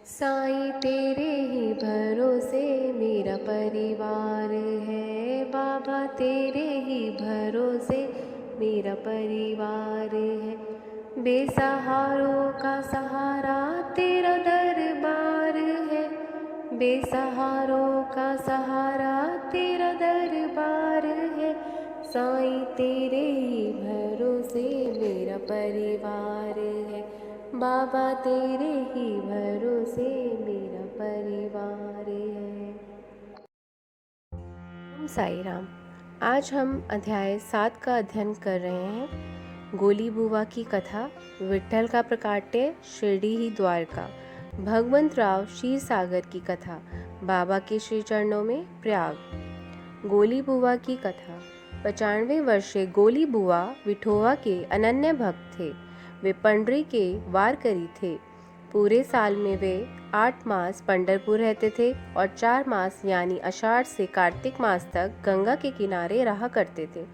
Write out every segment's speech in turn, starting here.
साईं तेरे ही भरोसे मेरा परिवार है। बाबा तेरे ही भरोसे मेरा परिवार है। बेसहारों का सहारा तेरा दरबार है। बेसहारों का सहारा तेरा दरबार है। साईं तेरे ही भरोसे मेरा परिवार है। बाबा तेरे ही भरोसे मेरा परिवार है। ओम साई राम। आज हम अध्याय 7 का अध्ययन कर रहे हैं। गोली बुआ की कथा, विट्ठल का प्रकाट्य, शिरडी ही द्वारका, भगवंत राव क्षीर सागर की कथा, बाबा के श्री चरणों में प्रयाग। गोली बुआ की कथा। 95 वर्षीय गोली बुआ विठोवा के अनन्य भक्त थे। वे पंडरी के वारकरी थे। पूरे साल में वे 8 मास पंढरपुर रहते थे और 4 मास यानी आषाढ़ से कार्तिक मास तक गंगा के किनारे रहा करते थे।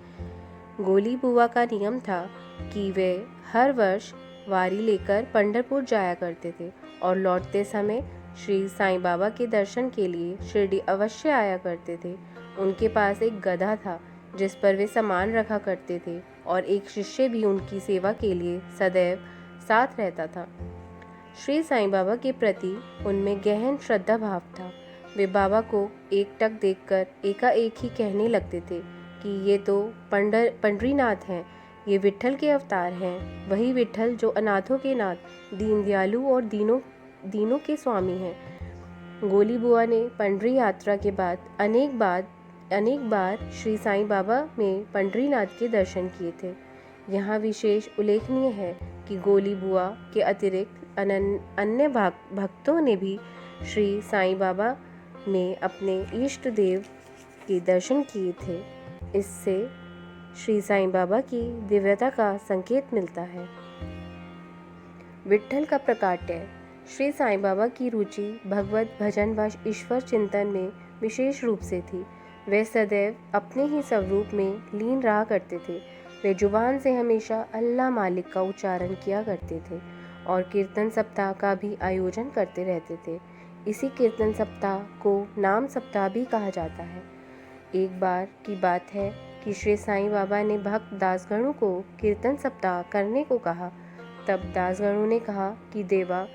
गोली बुआ का नियम था कि वे हर वर्ष वारी लेकर पंढरपुर जाया करते थे और लौटते समय श्री साईं बाबा के दर्शन के लिए शिरडी अवश्य आया करते थे। उनके पास एक गधा था जिस पर वे सामान रखा करते थे और एक शिष्य भी उनकी सेवा के लिए सदैव साथ रहता था। श्री साईं बाबा के प्रति उनमें गहन श्रद्धा भाव था। वे बाबा को एकटक देखकर एकाएक ही कहने लगते थे कि ये तो पंडरीनाथ हैं, ये विट्ठल के अवतार हैं, वही विट्ठल जो अनाथों के नाथ, दीन दयालु और दीनों के स्वामी हैं। गोली बुआ ने पंडरी यात्रा के बाद अनेक बार श्री साईं बाबा में पंडरीनाथ के दर्शन किए थे। यहाँ विशेष उल्लेखनीय है कि गोली बुआ के अतिरिक्त अन्य भक्तों ने भी श्री साईं बाबा में अपने इष्ट देव के दर्शन किए थे। इससे श्री साईं बाबा की दिव्यता का संकेत मिलता है। विट्ठल का प्रकाट्य। श्री साईं बाबा की रुचि भगवत भजन व ईश्वर चिंतन में विशेष रूप से थी। वे सदैव अपने ही स्वरूप में लीन रहा करते थे। वे जुबान से हमेशा अल्लाह मालिक का उच्चारण किया करते थे और कीर्तन सप्ताह का भी आयोजन करते रहते थे। इसी कीर्तन सप्ताह को नाम सप्ताह भी कहा जाता है। एक बार की बात है कि श्री साईं बाबा ने भक्त दासगणों को कीर्तन सप्ताह करने को कहा। तब दासगणों ने कहा कि देवा,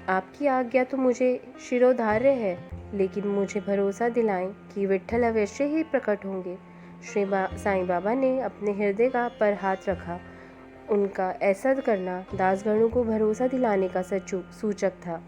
आपकी आज्ञा तो मुझे शिरोधार्य है, लेकिन मुझे भरोसा दिलाएं कि विट्ठल अवश्य ही प्रकट होंगे। श्री साईं बाबा ने अपने हृदय का पर हाथ रखा। उनका ऐसा करना दासगणों को भरोसा दिलाने का सूचक था।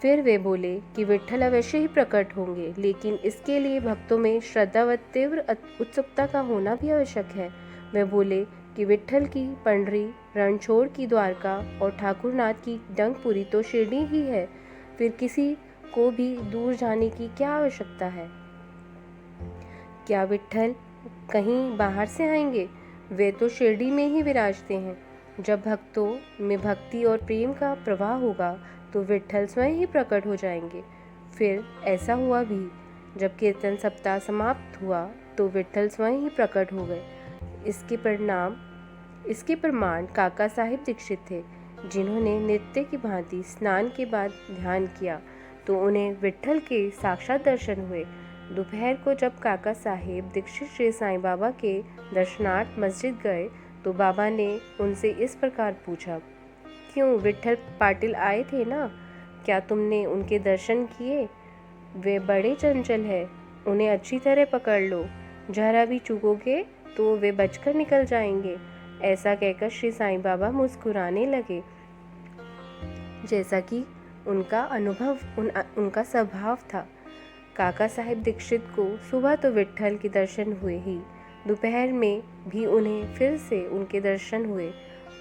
फिर वे बोले कि विट्ठल अवश्य ही प्रकट होंगे, लेकिन इसके लिए भक्तों में श्रद्धा व तीव्र उत्सुकता का होना भी आवश्यक है। वे बोले कि विट्ठल की पंडरी, रणछोड़ की द्वारका और ठाकुरनाथ की डंकपुरी तो शिरडी ही है, फिर किसी को भी दूर जाने की क्या आवश्यकता है? क्या विट्ठल कहीं बाहर से आएंगे? वे तो शिरडी में ही विराजते हैं। जब भक्तों में भक्ति और प्रेम का प्रवाह होगा तो विट्ठल स्वयं ही प्रकट हो जाएंगे। फिर ऐसा हुआ भी। जब कीर्तन सप्ताह समाप्त हुआ तो विट्ठल स्वयं ही प्रकट हो गए। इसके प्रमाण काका साहिब दीक्षित थे, जिन्होंने नित्य की भांति स्नान के बाद ध्यान किया तो उन्हें विट्ठल के साक्षात दर्शन हुए। दोपहर को जब काका साहिब दीक्षित श्री साईं बाबा के दर्शनार्थ मस्जिद गए तो बाबा ने उनसे इस प्रकार पूछा, क्यों विट्ठल पाटिल आए थे ना? क्या तुमने उनके दर्शन किए? वे बड़े चंचल है, उन्हें अच्छी तरह पकड़ लो, जरा भी चूकोगे तो वे बचकर निकल जाएंगे। ऐसा कहकर श्री साईं बाबा मुस्कुराने लगे, जैसा कि उनका स्वभाव था। काका साहिब दीक्षित को सुबह तो विट्ठल के दर्शन हुए ही, दोपहर में भी उन्हें फिर से उनके दर्शन हुए।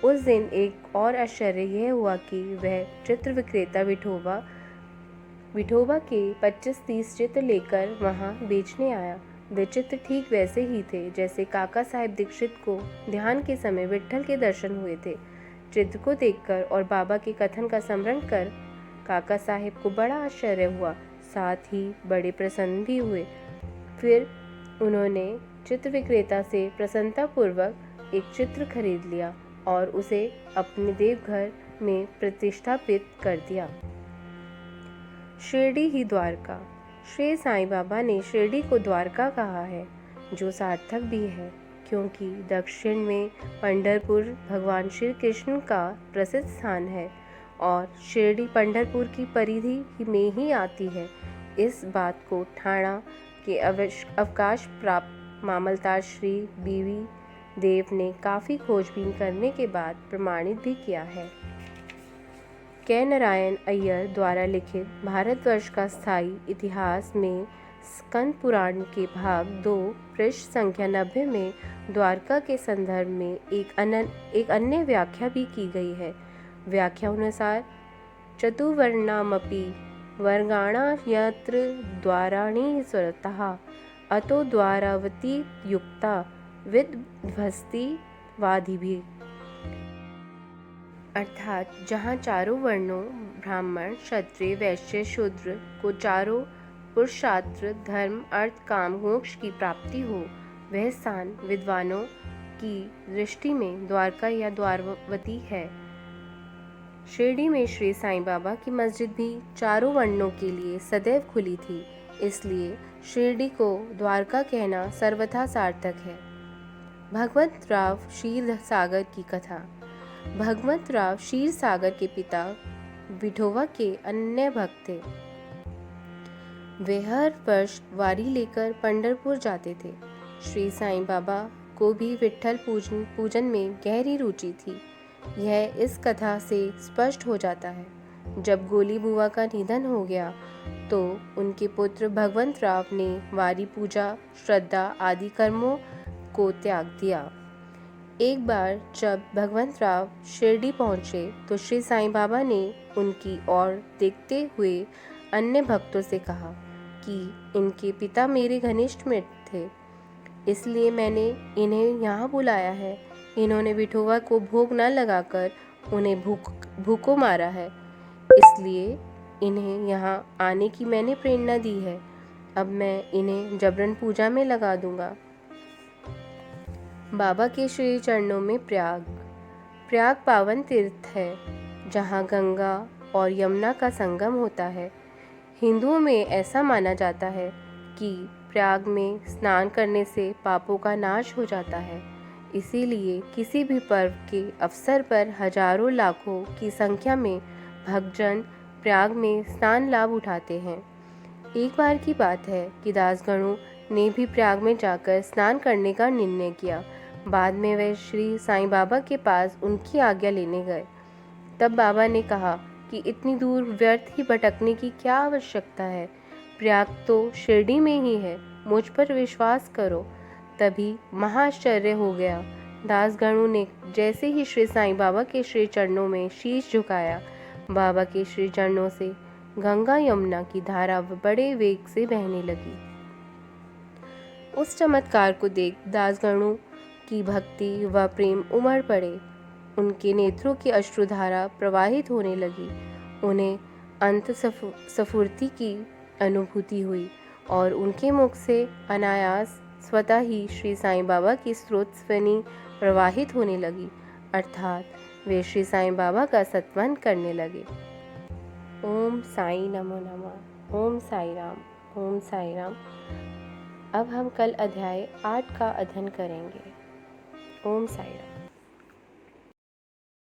उस दिन एक और आश्चर्य यह हुआ कि वह चित्र विक्रेता विठोबा के 25-30 चित्र लेकर वहां बेचने आया। वे चित्र ठीक वैसे ही थे जैसे काका साहिब दीक्षित को ध्यान के समय विट्ठल के दर्शन हुए थे। चित्र को देखकर और बाबा के कथन का स्मरण कर काका साहिब को बड़ा आश्चर्य हुआ, साथ ही बड़े प्रसन्न भी हुए। फिर उन्होंने चित्र विक्रेता से प्रसन्नतापूर्वक एक चित्र खरीद लिया और उसे अपने देवघर में प्रतिष्ठापित कर दिया। शिरडी ही द्वारका। श्री साईं बाबा ने शिरडी को द्वारका कहा है, जो सार्थक भी है, क्योंकि दक्षिण में पंढरपुर भगवान श्री कृष्ण का प्रसिद्ध स्थान है और शिरडी पंढरपुर की परिधि में ही आती है। इस बात को ठाणा के अवकाश प्राप्त मामलतार श्री बीवी देव ने काफ़ी खोजबीन करने के बाद प्रमाणित भी किया है। के नारायण अय्यर द्वारा लिखित भारतवर्ष का स्थायी इतिहास में स्कंद पुराण के भाग 2 पृष्ठ संख्या 90 में द्वारका के संदर्भ में एक अन्य व्याख्या भी की गई है। व्याख्या अनुसार चतुर्वर्णामपि वर्गाणा यत्र द्वाराणि स्वरतः अतो द्वारावती युक्ता विध्वस्ति वादिभिः, अर्थात जहाँ चारों वर्णों ब्राह्मण क्षत्रिय वैश्य शूद्र को चारों पुरुषार्थ धर्म अर्थ काम मोक्ष की प्राप्ति हो, वह स्थान विद्वानों की दृष्टि में द्वारका या द्वारवती है। शिरडी में श्री साईं बाबा की मस्जिद भी चारों वर्णों के लिए सदैव खुली थी, इसलिए शिरडी को द्वारका कहना सर्वथा सार्थक है। भगवत राव क्षीर सागर की कथा। भगवत राव क्षीर सागर के पिता विठोबा के अन्य भक्त थे। वे हर वर्ष वारी लेकर पंढरपुर जाते थे। श्री साईं बाबा को भी विठ्ठल पूजन में गहरी रुचि थी। यह इस कथा से स्पष्ट हो जाता है। जब गोली बुआ का निधन हो गया तो उनके पुत्र भगवंत राव ने वारी पूजा श्रद्धा आदि कर्मों को त्याग दिया। एक बार जब भगवंत राव शिरडी पहुंचे तो श्री साईं बाबा ने उनकी ओर देखते हुए अन्य भक्तों से कहा कि इनके पिता मेरे घनिष्ठ मित्र थे, इसलिए मैंने इन्हें यहाँ बुलाया है। इन्होंने विठोबा को भोग न लगाकर उन्हें भूखों मारा है, इसलिए इन्हें यहाँ आने की मैंने प्रेरणा दी है। अब मैं इन्हें जबरन पूजा में लगा दूंगा। बाबा के श्री चरणों में प्रयाग पावन तीर्थ है, जहाँ गंगा और यमुना का संगम होता है। हिंदुओं में ऐसा माना जाता है कि प्रयाग में स्नान करने से पापों का नाश हो जाता है, इसीलिए किसी भी पर्व के अवसर पर हजारों लाखों की संख्या में भक्तजन प्रयाग में स्नान लाभ उठाते हैं। एक बार की बात है कि दासगणों ने भी प्रयाग में जाकर स्नान करने का निर्णय किया। बाद में वे श्री साईं बाबा के पास उनकी आज्ञा लेने गए। तब बाबा ने कहा कि इतनी दूर व्यर्थ ही भटकने की क्या आवश्यकता है, प्रयाग तो शिरडी में ही है, मुझ पर विश्वास करो। तभी महाआश्चर्य हो गया। दासगणों ने जैसे ही श्री साईं बाबा के श्री चरणों में शीश झुकाया, बाबा के श्री चरणों से गंगा यमुना की धारा बड़े वेग से बहने लगी। उस चमत्कार को देख दासगणों की भक्ति व प्रेम उमड़ पड़े। उनके नेत्रों की अश्रुधारा प्रवाहित होने लगी। उन्हें अंत स्फूर्ति की अनुभूति हुई और उनके मुख से अनायास स्वतः ही श्री साईं बाबा की स्रोतस्विनी प्रवाहित होने लगी, अर्थात वे श्री साईं बाबा का सत्वन करने लगे। ओम साई नमो नमः। ओम साई राम। ओम साई राम। अब हम कल अध्याय 8 का अध्ययन करेंगे। ओम साई राम।